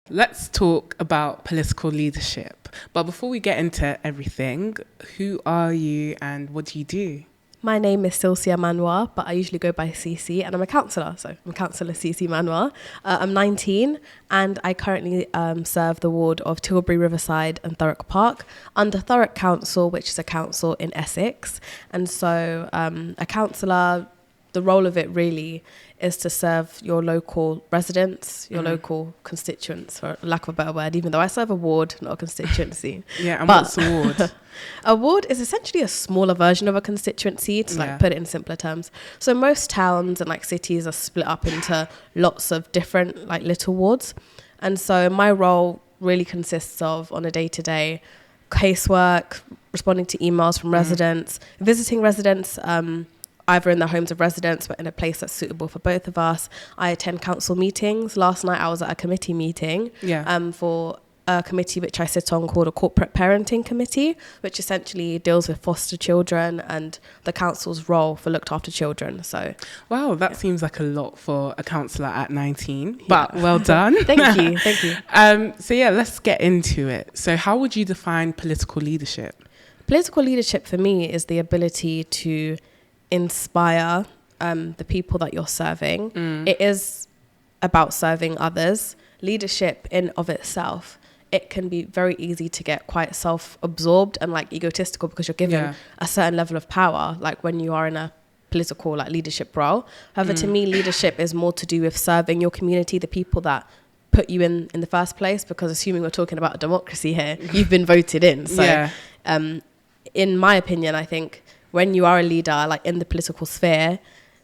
Let's talk about political leadership. But before we get into everything, who are you and what do you do? My name is Cylcia Manwa, but I usually go by CC, and I'm a councillor. So I'm Councillor Cylcia Manwa. I'm 19, and I currently serve the ward of Tilbury, Riverside and Thurrock Park under Thurrock Council, which is a council in Essex. And so a councillor, the role of it really is to serve your local residents, your local constituents, for lack of a better word, even though I serve a ward, not a constituency. Yeah, and what's a ward? A ward is essentially a smaller version of a constituency, to put it in simpler terms. So most towns and cities are split up into lots of different little wards. And so my role really consists of, on a day-to-day, casework, responding to emails from residents, visiting residents, either in the homes of residents, but in a place that's suitable for both of us. I attend council meetings. Last night I was at a committee meeting for a committee which I sit on called a corporate parenting committee, which essentially deals with foster children and the council's role for looked after children. So, wow, that seems like a lot for a councillor at 19, but well done. Thank you. So let's get into it. So how would you define political leadership? Political leadership for me is the ability to inspire the people that you're serving. It is about serving others. Leadership in of itself, it can be very easy to get quite self-absorbed and egotistical because you're given a certain level of power, when you are in a political leadership role. However, to me, leadership is more to do with serving your community, the people that put you in the first place, because assuming we're talking about a democracy here, you've been voted in. So in my opinion, I think when you are a leader, in the political sphere,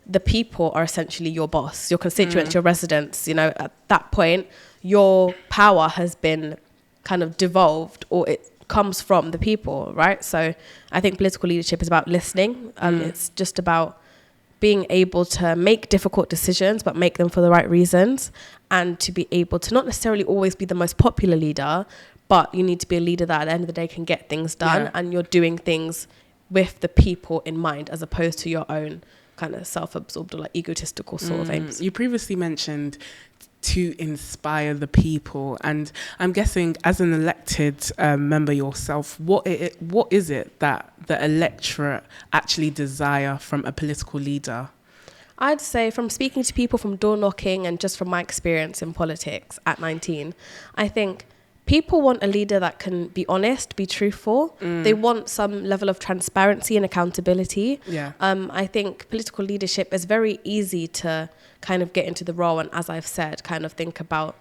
the people are essentially your boss, your constituents, your residents. At that point, your power has been kind of devolved, or it comes from the people, right? So I think political leadership is about listening. It's just about being able to make difficult decisions, but make them for the right reasons, and to be able to not necessarily always be the most popular leader, but you need to be a leader that at the end of the day can get things done, and you're doing things with the people in mind, as opposed to your own kind of self-absorbed or egotistical sort of aims. You previously mentioned to inspire the people, and I'm guessing as an elected member yourself, what is it that the electorate actually desire from a political leader? I'd say, from speaking to people, from door knocking, and just from my experience in politics at 19, I think people want a leader that can be honest, be truthful. They want some level of transparency and accountability. I think political leadership is very easy to kind of get into the role, and as I've said, kind of think about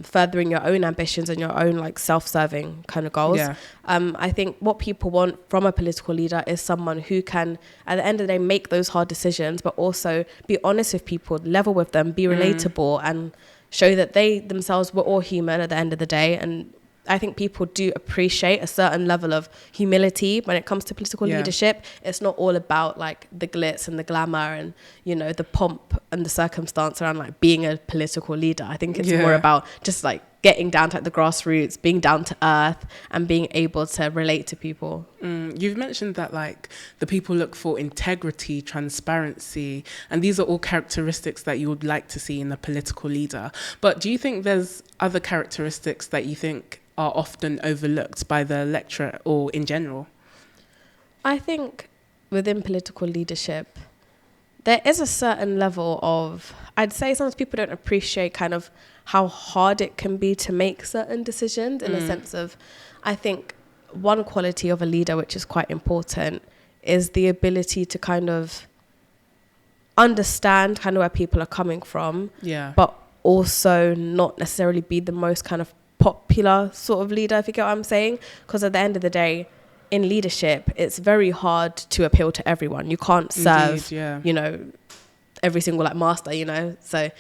furthering your own ambitions and your own self-serving kind of goals. I think what people want from a political leader is someone who can, at the end of the day, make those hard decisions, but also be honest with people, level with them, be relatable, and show that they themselves were all human at the end of the day. And I think people do appreciate a certain level of humility when it comes to political leadership. It's not all about the glitz and the glamour and, the pomp and the circumstance around being a political leader. I think it's more about just getting down to the grassroots, being down to earth, and being able to relate to people. You've mentioned that the people look for integrity, transparency, and these are all characteristics that you would like to see in a political leader. But do you think there's other characteristics that you think are often overlooked by the electorate or in general? I think within political leadership, there is a certain level of, I'd say sometimes people don't appreciate kind of how hard it can be to make certain decisions, in a sense of, I think one quality of a leader which is quite important is the ability to kind of understand kind of where people are coming from, but also not necessarily be the most kind of popular sort of leader, if you get what I'm saying. Because at the end of the day, in leadership, it's very hard to appeal to everyone. You can't serve, every single master, So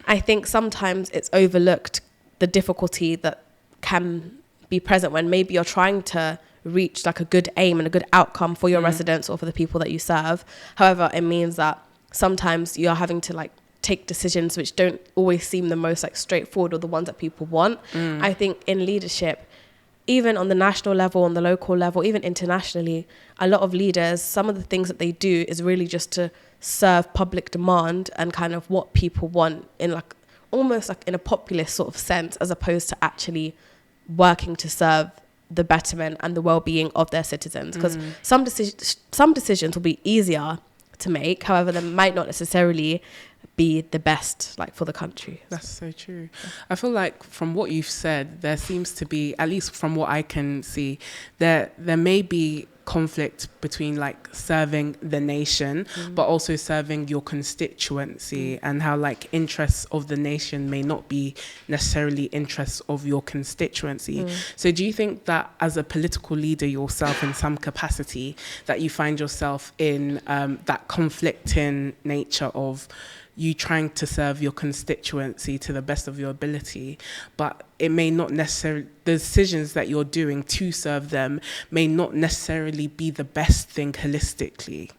I think sometimes it's overlooked, the difficulty that can be present when maybe you're trying to reach a good aim and a good outcome for your residents or for the people that you serve. However, it means that sometimes you're having to take decisions which don't always seem the most straightforward or the ones that people want. I think in leadership, even on the national level, on the local level, even internationally, a lot of leaders, some of the things that they do is really just to serve public demand and kind of what people want in like almost like in a populist sort of sense, as opposed to actually working to serve the betterment and the well-being of their citizens. Because some decisions will be easier to make, however, they might not necessarily be the best like for the country. That's so true. I feel like from what you've said, there seems to be, at least from what I can see, there may be conflict between like serving the nation but also serving your constituency, and how like interests of the nation may not be necessarily interests of your constituency. So do you think that as a political leader yourself in some capacity that you find yourself in that conflicting nature of you trying to serve your constituency to the best of your ability, but it may not necessarily, the decisions that you're doing to serve them may not necessarily be the best thing holistically?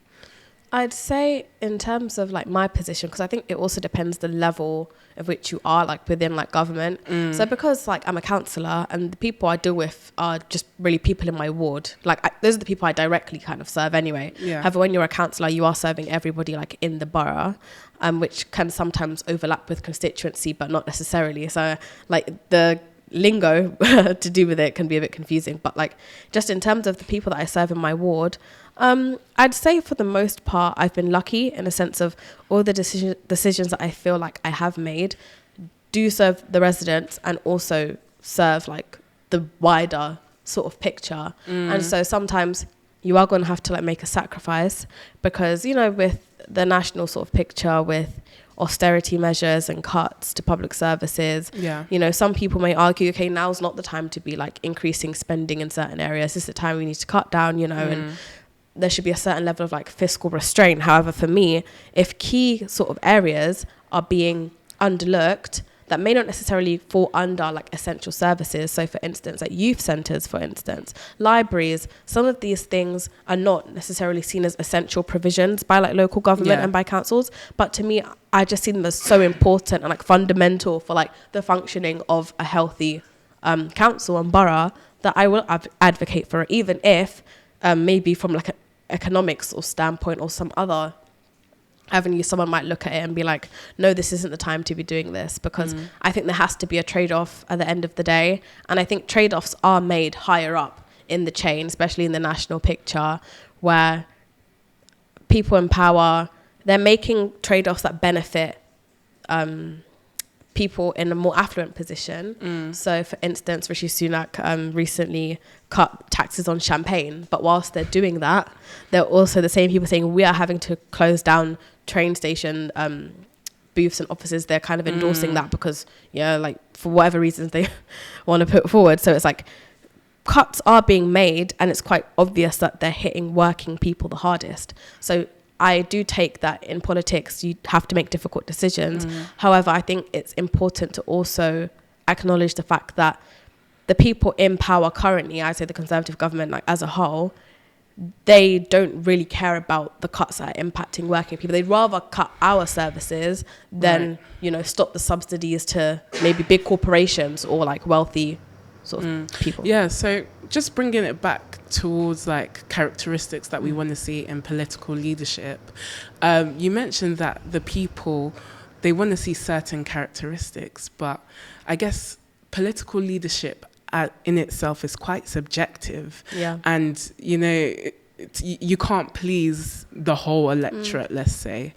I'd say in terms of like my position, because I think it also depends the level of which you are like within like government. So because like I'm a councillor and the people I deal with are just really people in my ward, like those are the people I directly kind of serve anyway. However, when you're a councillor, you are serving everybody like in the borough, which can sometimes overlap with constituency, but not necessarily. So like the lingo to do with it can be a bit confusing, but like just in terms of the people that I serve in my ward, I'd say for the most part I've been lucky in a sense of all the decisions that I feel like I have made do serve the residents and also serve like the wider sort of picture. And so sometimes you are going to have to like make a sacrifice because, you know, with the national sort of picture, with austerity measures and cuts to public services, you know, some people may argue, okay, now's not the time to be like increasing spending in certain areas. This is the time we need to cut down, you know, and there should be a certain level of like fiscal restraint. However, for me, if key sort of areas are being underlooked that may not necessarily fall under like essential services, so for instance like youth centres, for instance libraries, some of these things are not necessarily seen as essential provisions by like local government and by councils, but to me I just see them as so important and like fundamental for like the functioning of a healthy council and borough that I will advocate for it, even if maybe from like an economics or standpoint or some other avenue, someone might look at it and be like, no, this isn't the time to be doing this, because I think there has to be a trade-off at the end of the day. And I think trade-offs are made higher up in the chain, especially in the national picture, where people in power, they're making trade-offs that benefit people in a more affluent position. So for instance, Rishi Sunak recently cut taxes on champagne, but whilst they're doing that, they're also the same people saying we are having to close down train station booths and offices. They're kind of endorsing that because, yeah, like for whatever reasons they want to put forward. So it's like cuts are being made and it's quite obvious that they're hitting working people the hardest. So I do take that in politics, you have to make difficult decisions. However, I think it's important to also acknowledge the fact that the people in power currently, I say the Conservative government like as a whole, they don't really care about the cuts that are impacting working people. They'd rather cut our services than, you know, stop the subsidies to maybe big corporations or like wealthy sort of people. Yeah, so just bringing it back towards like characteristics that we want to see in political leadership. You mentioned that the people, they want to see certain characteristics, but I guess political leadership in itself is quite subjective. And, you know, you can't please the whole electorate, let's say.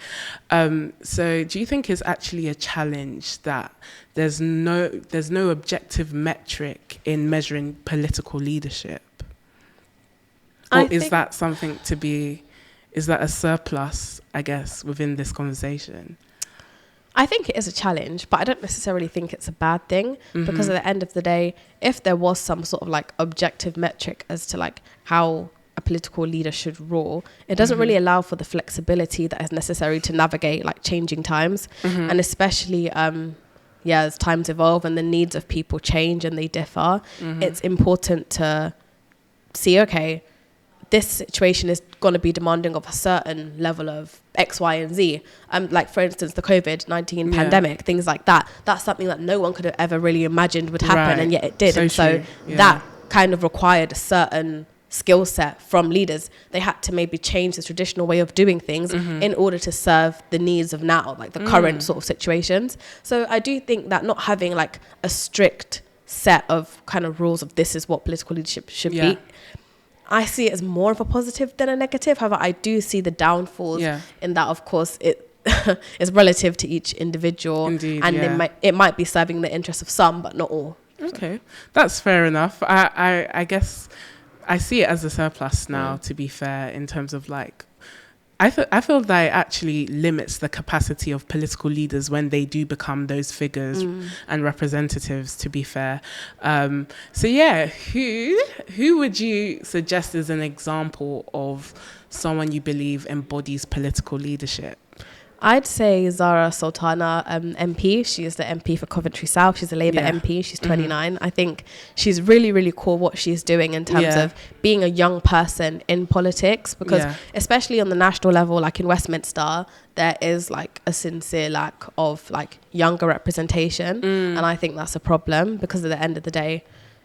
So do you think it's actually a challenge that there's no objective metric in measuring political leadership? Or is that something to be, is that a surplus, I guess, within this conversation? I think it is a challenge, but I don't necessarily think it's a bad thing, because at the end of the day, if there was some sort of like objective metric as to like how a political leader should rule, it doesn't really allow for the flexibility that is necessary to navigate like changing times. And especially as times evolve and the needs of people change and they differ, it's important to see, okay, this situation is going to be demanding of a certain level of X, Y, and Z. Like, for instance, the COVID-19 pandemic, things like that. That's something that no one could have ever really imagined would happen, and yet it did. So that kind of required a certain skill set from leaders. They had to maybe change the traditional way of doing things in order to serve the needs of now, like the current sort of situations. So I do think that not having like a strict set of kind of rules of this is what political leadership should be, I see it as more of a positive than a negative. However, I do see the downfalls in that, of course, it is relative to each individual. Indeed, and it might be serving the interests of some, but not all. Okay, that's fair enough. I guess I see it as a surplus now, to be fair, in terms of like, I feel that it actually limits the capacity of political leaders when they do become those figures and representatives, to be fair. So yeah, who would you suggest as an example of someone you believe embodies political leadership? I'd say Zara Sultana, MP. She is the MP for Coventry South. She's a Labour MP. She's 29. I think she's really, really cool what she's doing in terms of being a young person in politics, because especially on the national level, like in Westminster, there is like a sincere lack of like younger representation. And I think that's a problem, because at the end of the day,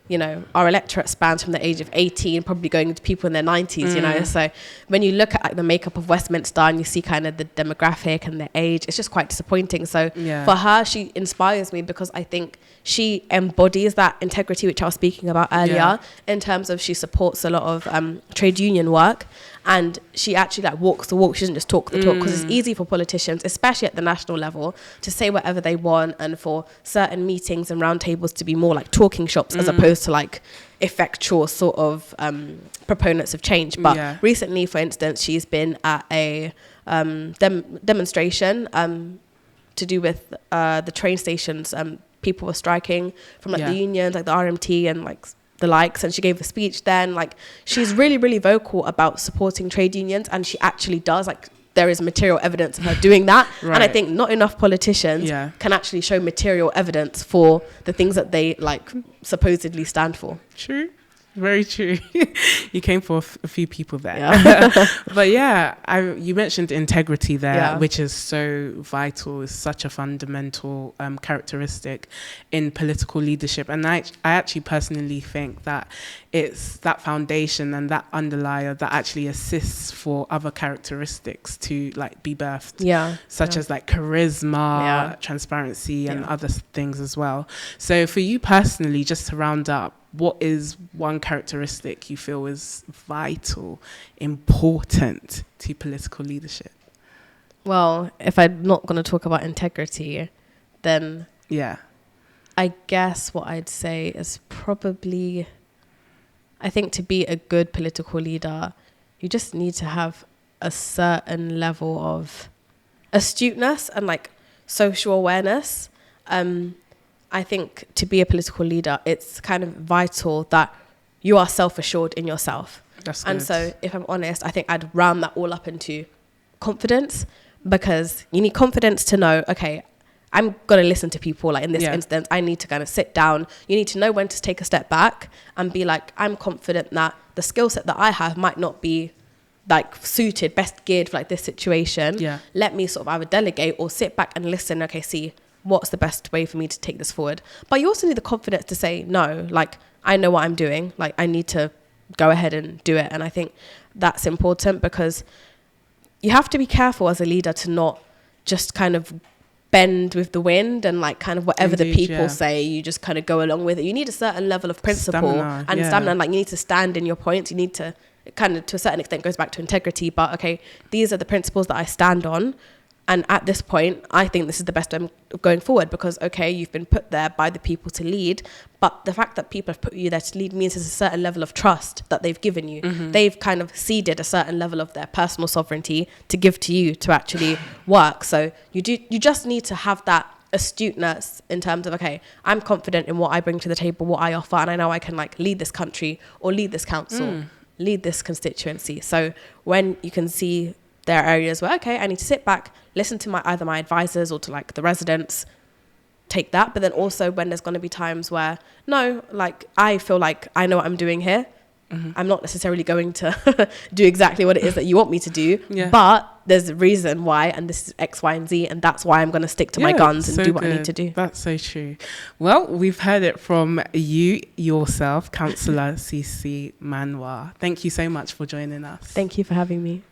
you know, our electorate spans from the age of 18, probably going to people in their 90s, you know. So when you look at like the makeup of Westminster and you see kind of the demographic and the age, it's just quite disappointing. So for her, she inspires me because I think she embodies that integrity, which I was speaking about earlier, in terms of she supports a lot of trade union work. And she actually like walks the walk. She doesn't just talk the talk, because it's easy for politicians, especially at the national level, to say whatever they want, and for certain meetings and roundtables to be more like talking shops as opposed to like effectual sort of proponents of change. But recently, for instance, she's been at a demonstration to do with the train stations. People were striking from like the unions, like the RMT and like the likes, and she gave a speech then. Like, she's really, really vocal about supporting trade unions, and she actually does. Like, there is material evidence of her doing that. And I think not enough politicians can actually show material evidence for the things that they like supposedly stand for. True. Very true. You came for a few people there. But you mentioned integrity there, which is so vital, is such a fundamental characteristic in political leadership. And I actually personally think that it's that foundation and that underlier that actually assists for other characteristics to like be birthed, such as like charisma, transparency, and other things as well. So for you personally, just to round up, what is one characteristic you feel is vital, important to political leadership? Well, if I'm not going to talk about integrity, then I guess what I'd say is probably, I think to be a good political leader, you just need to have a certain level of astuteness and like social awareness. I think to be a political leader, it's kind of vital that you are self-assured in yourself. That's good. And so if I'm honest, I think I'd round that all up into confidence, because you need confidence to know, okay, I'm going to listen to people. Like in this instance, I need to kind of sit down. You need to know when to take a step back and be like, I'm confident that the skill set that I have might not be like suited, best geared for like this situation. Let me sort of either delegate or sit back and listen. Okay, see, what's the best way for me to take this forward? But you also need the confidence to say, no, like, I know what I'm doing. Like, I need to go ahead and do it. And I think that's important, because you have to be careful as a leader to not just kind of bend with the wind and like kind of whatever the people say, you just kind of go along with it. You need a certain level of principle and stamina. Like, you need to stand in your points. You need to kind of, to a certain extent, goes back to integrity. But okay, these are the principles that I stand on. And at this point, I think this is the best way going forward, because, okay, you've been put there by the people to lead, but the fact that people have put you there to lead means there's a certain level of trust that they've given you. They've kind of ceded a certain level of their personal sovereignty to give to you to actually work. So you just need to have that astuteness in terms of, okay, I'm confident in what I bring to the table, what I offer, and I know I can like lead this country or lead this council, lead this constituency. So when you can see there are areas where, okay, I need to sit back, listen to either my advisors or to like the residents, take that. But then also when there's going to be times where, no, like I feel like I know what I'm doing here, I'm not necessarily going to do exactly what it is that you want me to do, but there's a reason why, and this is X, Y, and Z, and that's why I'm going to stick to my guns and do what I need to do. That's so true. Well, we've heard it from you yourself, Councillor Cylcia Manwa. Thank you so much for joining us. Thank you for having me.